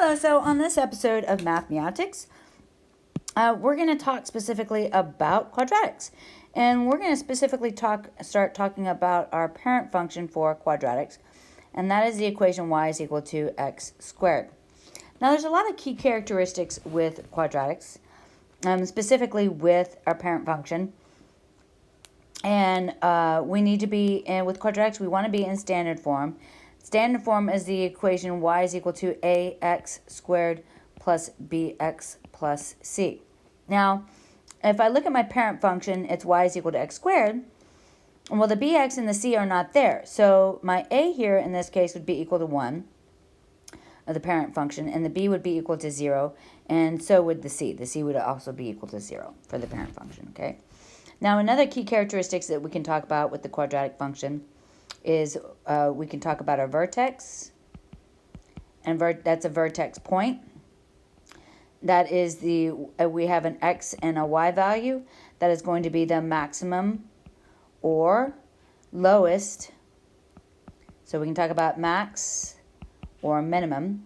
Hello, so on this episode of MathMeowTics, we're going to talk specifically about quadratics. And we're going to specifically start talking about our parent function for quadratics, and that is the equation y is equal to x squared. Now, there's a lot of key characteristics with quadratics, specifically with our parent function. And we need to be, with quadratics, we want to be in standard form. Standard form is the equation y is equal to ax squared plus bx plus c. Now, if I look at my parent function, it's y is equal to x squared. Well, the bx and the c are not there. So my a here in this case would be equal to 1 of the parent function, and the b would be equal to 0, and so would the c. The c would also be equal to 0 for the parent function, okay? Now, another key characteristics that we can talk about with the quadratic function is we can talk about our vertex, and that's a vertex point. That is we have an x and a y value. That is going to be the maximum or lowest. So we can talk about max or minimum.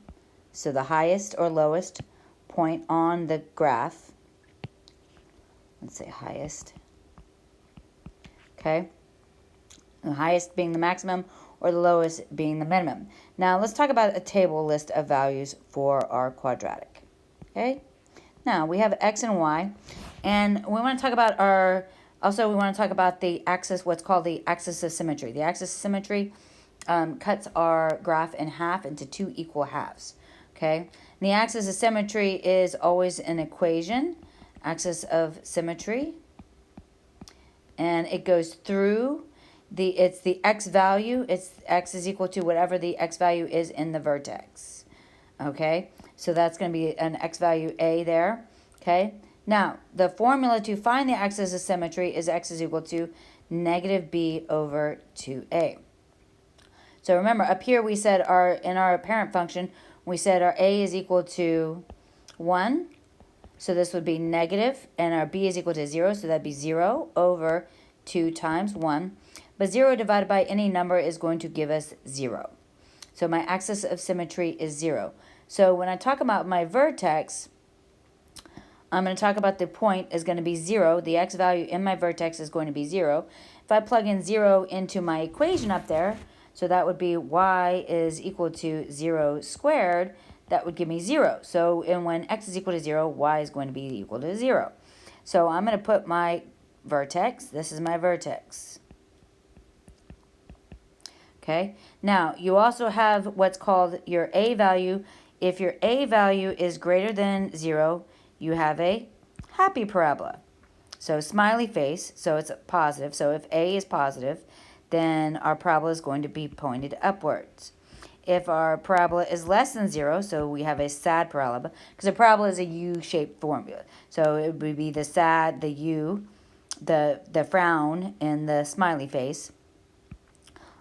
So the highest or lowest point on the graph. Let's say highest. Okay. The highest being the maximum or the lowest being the minimum. Now let's talk about a table list of values for our quadratic. Okay? Now we have x and y, and we want to talk about we want to talk about the axis, what's called the axis of symmetry. The axis of symmetry cuts our graph in half into two equal halves. Okay? And the axis of symmetry is always an equation, axis of symmetry, and it goes through it's the x value. It's x is equal to whatever the x value is in the vertex. Okay, so that's going to be an x value a there. Okay, now the formula to find the axis of symmetry is x is equal to negative b over 2a. So remember, up here we said in our parent function, we said our a is equal to 1. So this would be negative, and our b is equal to 0, so that'd be 0 over 2 times 1. But 0 divided by any number is going to give us 0. So my axis of symmetry is 0. So when I talk about my vertex, I'm going to talk about the point is going to be 0. The x value in my vertex is going to be 0. If I plug in 0 into my equation up there, so that would be y is equal to 0 squared, that would give me 0. So and when x is equal to 0, y is going to be equal to 0. So I'm going to put my vertex. This is my vertex. Okay. Now, you also have what's called your a value. If your a value is greater than 0, you have a happy parabola. So smiley face, so it's positive. So if a is positive, then our parabola is going to be pointed upwards. If our parabola is less than 0, so we have a sad parabola, because a parabola is a U-shaped formula. So it would be the sad, the U, the frown, and the smiley face.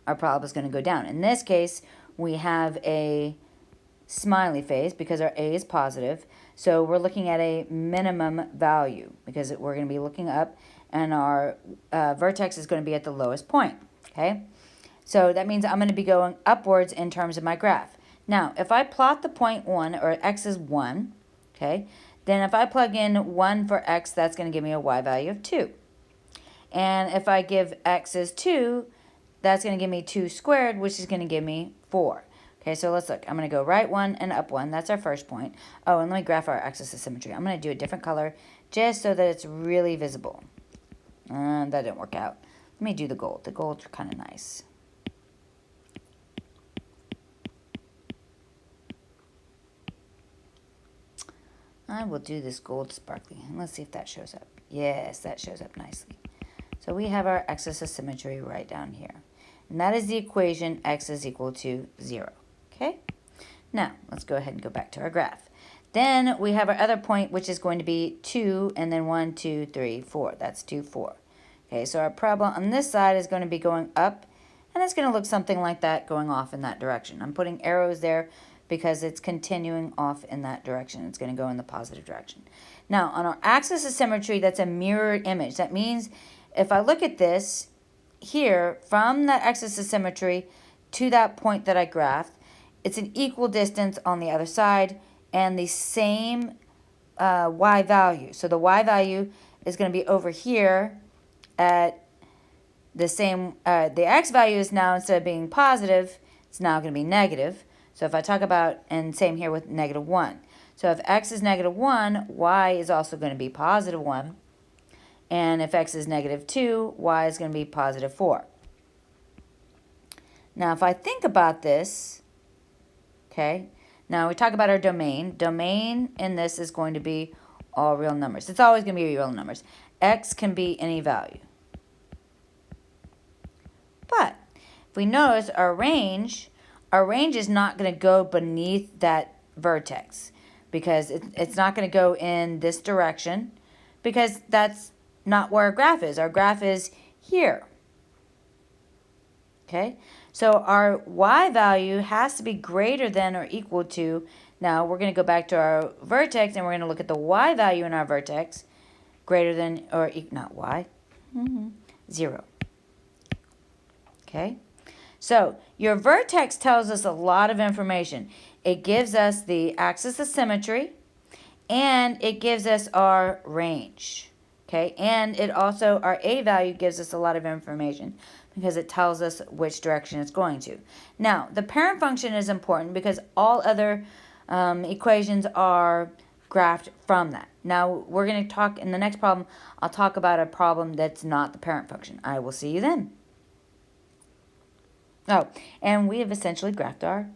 Our parabola is going to go down. In this case, we have a smiley face because our a is positive. So we're looking at a minimum value because we're going to be looking up, and our vertex is going to be at the lowest point. Okay? So that means I'm going to be going upwards in terms of my graph. Now, if I plot the point 1, or x is 1, okay, then if I plug in 1 for x, that's going to give me a y value of 2. And if I give x is 2, that's going to give me 2 squared, which is going to give me 4. Okay, so let's look. I'm going to go right 1 and up 1. That's our first point. Oh, and let me graph our axis of symmetry. I'm going to do a different color just so that it's really visible. That didn't work out. Let me do the gold. The gold's kind of nice. I will do this gold sparkly, and let's see if that shows up. Yes, that shows up nicely. So we have our axis of symmetry right down here. And that is the equation x is equal to 0. Okay? Now, let's go ahead and go back to our graph. Then we have our other point, which is going to be 2, and then 1, 2, 3, 4. That's 2, 4. Okay, so our parabola on this side is going to be going up, and it's going to look something like that going off in that direction. I'm putting arrows there because it's continuing off in that direction. It's going to go in the positive direction. Now, on our axis of symmetry, that's a mirrored image. That means if I look at this here, from that axis of symmetry to that point that I graphed, it's an equal distance on the other side and the same y value. So the y value is going to be over here at the same, the x value is now, instead of being positive, it's now going to be negative. So if I talk about, and same here with negative 1. So if x is negative 1, y is also going to be positive 1. And if x is negative 2, y is going to be positive 4. Now if I think about this, okay, now we talk about our domain. Domain in this is going to be all real numbers. It's always going to be real numbers. X can be any value. But if we notice our range is not going to go beneath that vertex, because it's not going to go in this direction, because that's not where our graph is. Our graph is here. Okay, so our y value has to be greater than or equal to, now we're going to go back to our vertex and we're going to look at the y value in our vertex, greater than or not y, 0. Okay, so your vertex tells us a lot of information. It gives us the axis of symmetry, and it gives us our range. Okay, and it also, our a value gives us a lot of information because it tells us which direction it's going to. Now, the parent function is important because all other equations are graphed from that. Now, we're going to talk, in the next problem, I'll talk about a problem that's not the parent function. I will see you then. Oh, and we have essentially graphed our